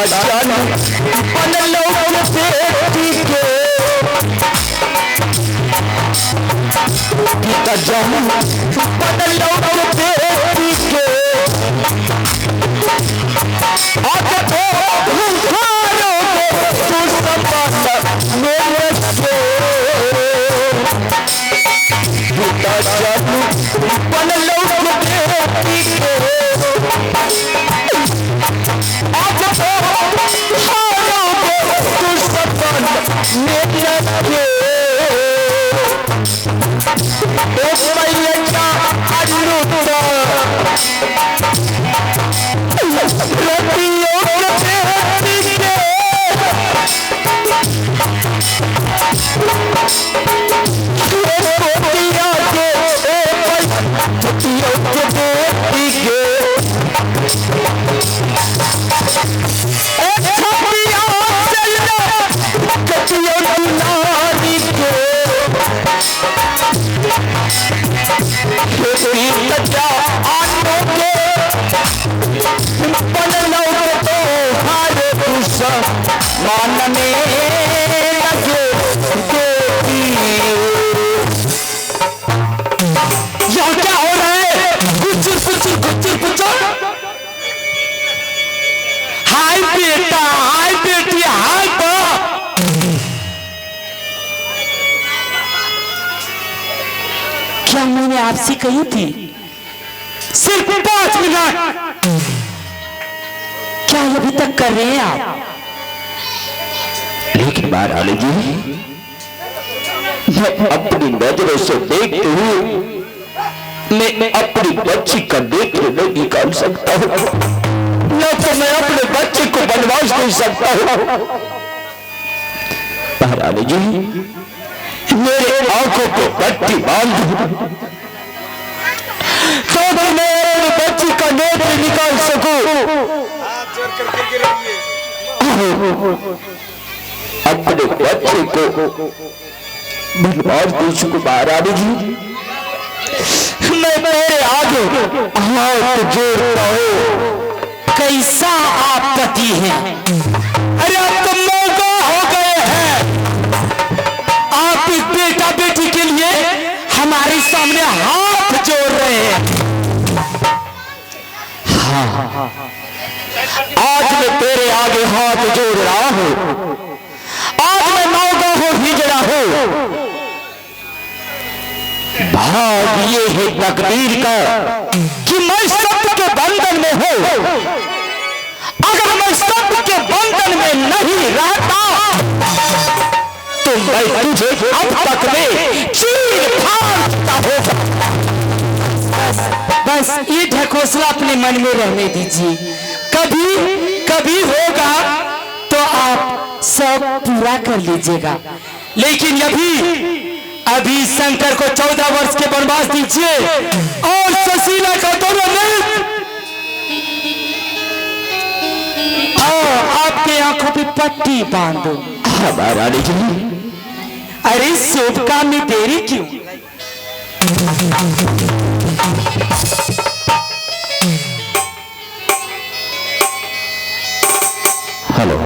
जान मन लो बेटी के पिता जान मन लो बेटी के आज तो हुंकारो तू सब मेरे से पिता जान मन लो बेटी के आज तो मेरे के एक मैया अनुता रोटियों के बेटी के रोटियां के रोटियों के बेटी के मानने लगे यहाँ क्या हो रहा है? गुच्चर गुच्चर गुच्चर गुच्चर हाय बेटा हाय बेटी हाय बाप क्या मैंने आपसे कही थी सिर्फ 5 मिनट क्या अभी तक कर रहे हैं आप? लेकिन महारानी जी मैं अपनी नजरों से देखते हुए मैं अपनी बच्ची का नेत्र नहीं निकाल सकता हूँ न तो मैं अपने बच्चे को बनवास दे सकता हूँ। महारानी जी मेरे आंखों को पट्टी बांध दो तो मैं अपनी बच्ची का नेत्र निकाल सकूं। अपने बच्चे को बनवास दे सकूं। महारानी जी मैं मेरे आगे हाथ जोड़ता हूं। कैसा आप पति हैं? अरे आप तो मौका हो गए हैं। आप इस बेटा बेटी के लिए हमारे सामने हाथ जोड़ रहे हैं। हाँ आज मैं तेरे आगे हाथ जोड़ रहा हूं। आज मैं मौका हो हिजड़ा हूं। भाग ये है तकदीर का कि मैं सबके बंधन में हूं। अगर मैं सबके बंधन में नहीं रहता तो मैं तुझे अब तक में चीर फाड़ चुका होगा। बस ये ढकोसला अपने मन में रहने दीजिए। कभी कभी होगा तो आप सब पूरा कर लीजिएगा। लेकिन अभी शंकर को 14 वर्ष के वनवास दीजिए और सुशीला का दोनों मिल आपके आंखों पे पट्टी बांध दो। महारानी जी अरे शुभ काम में देरी क्यों? हेलो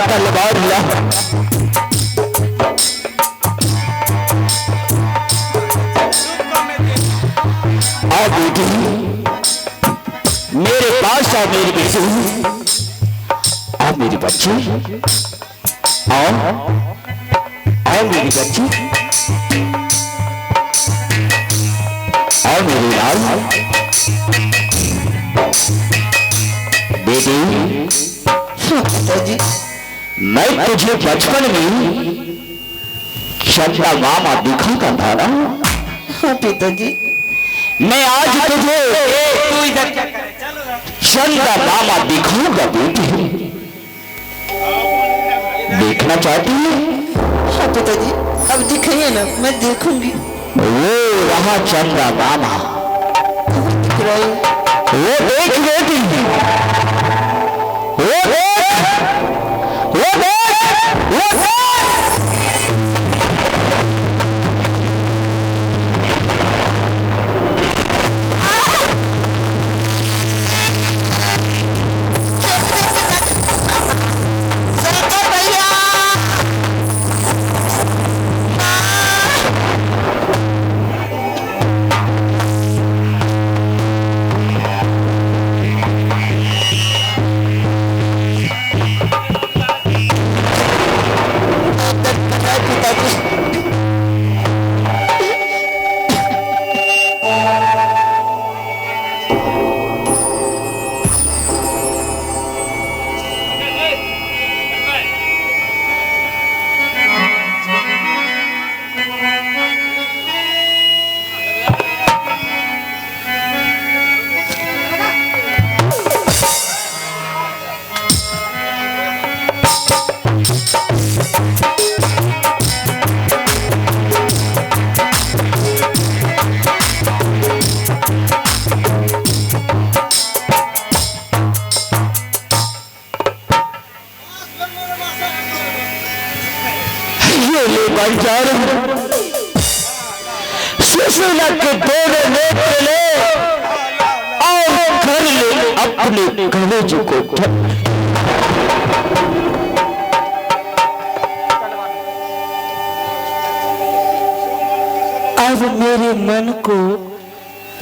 तलवार ला आ बेटी जाओ मेरी बेटी, आओ मेरी बच्ची, आओ आओ मेरी बच्ची, आओ मेरी लाल बेटी। पिताजी मैं तुझे बचपन में चंदा मामा दिखाता था ना। हाँ पिताजी। मैं आज तुझे चंदा मामा दिखाऊंगा बेटी, देखना चाहती है? हाँ पिताजी अब दिखाइए ना, मैं देखूंगी। वो रहा चंदा मामा, वो देख बेटी, वो देख, वो देख, वो देख। सुशीला के दोनों नेत्र ले और घर ले अपने कलेजे को। अब मेरे मन को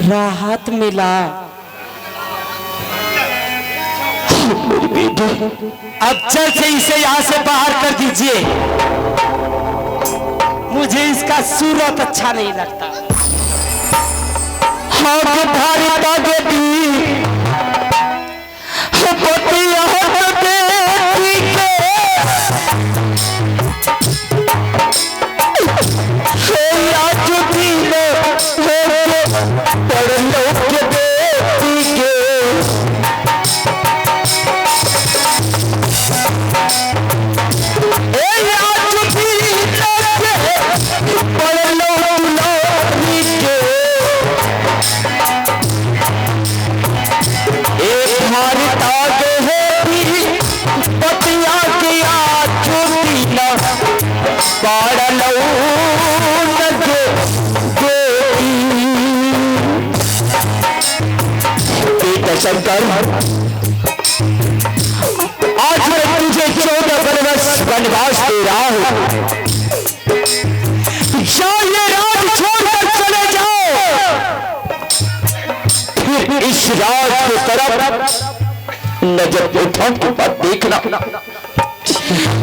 राहत मिला। मेरी बेटी, अब जल्द से इसे यहाँ से बाहर कर दीजिए, मुझे इसका सूरत अच्छा नहीं लगता। हाँ भारी ताजे भी शंकर, आज मैं तुझे 14 वर्ष वनवास दे रहा हूं। जाओ ये राज छोड़कर चले जाओ, फिर इस राज की तरफ नजर उठाओ के बाद देखना।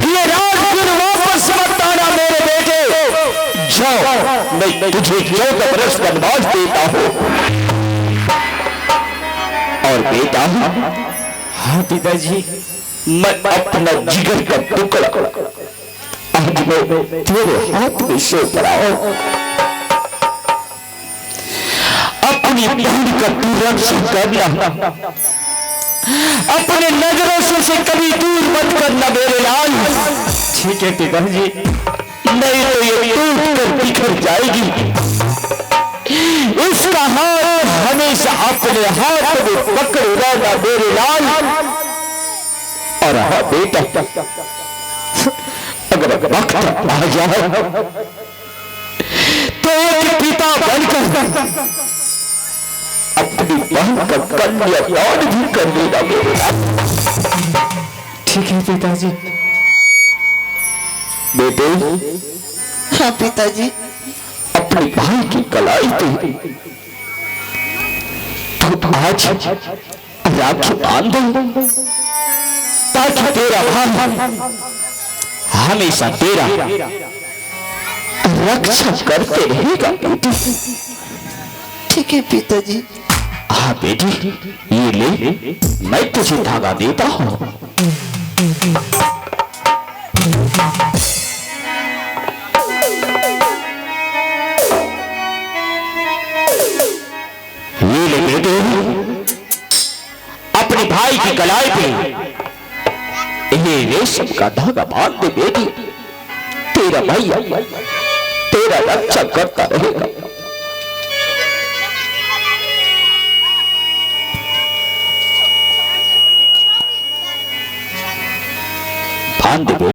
ये राज फिर वापस मत आना मेरे बेटे। जाओ, मैं तुझे 14 वर्ष वनवास देता हूं। और बेटा, हाँ पिताजी, मैं अपना जिगर का टुकड़ा आज मैं तेरे हाथ में सौंप रहा हूं। अपनी बहन का तू रक्षा करना, अपने नजरों से उसे कभी दूर मत करना मेरे लाल। ठीक है पिताजी, नहीं तो ये टूट कर बिखर जाएगी। इसका हाथ हमेशा अपने हाथ में पकड़े रहना मेरे लाल। और हाँ बेटा, अगर वक्त आ जाए तो एक पिता बनकर अपनी बहन का कन्यादान भी कर देना मेरे लाल। ठीक है पिताजी। बेटे, हाँ पिताजी, अपने भाई की कलाई पे तो आज राखी बांध दे, ताकि तेरा भाई हमेशा तेरा रक्षा करते रहेगा बेटी। ठीक है पिताजी। हाँ बेटी, ये ले, मैं तुझे धागा देता हूँ। ये ले बेटे, अपने भाई की कलाई पे ये रेशम का धागा बांध दे बेटी। तेरा भाई तेरा रक्षा करता रहेगा। बांध दे।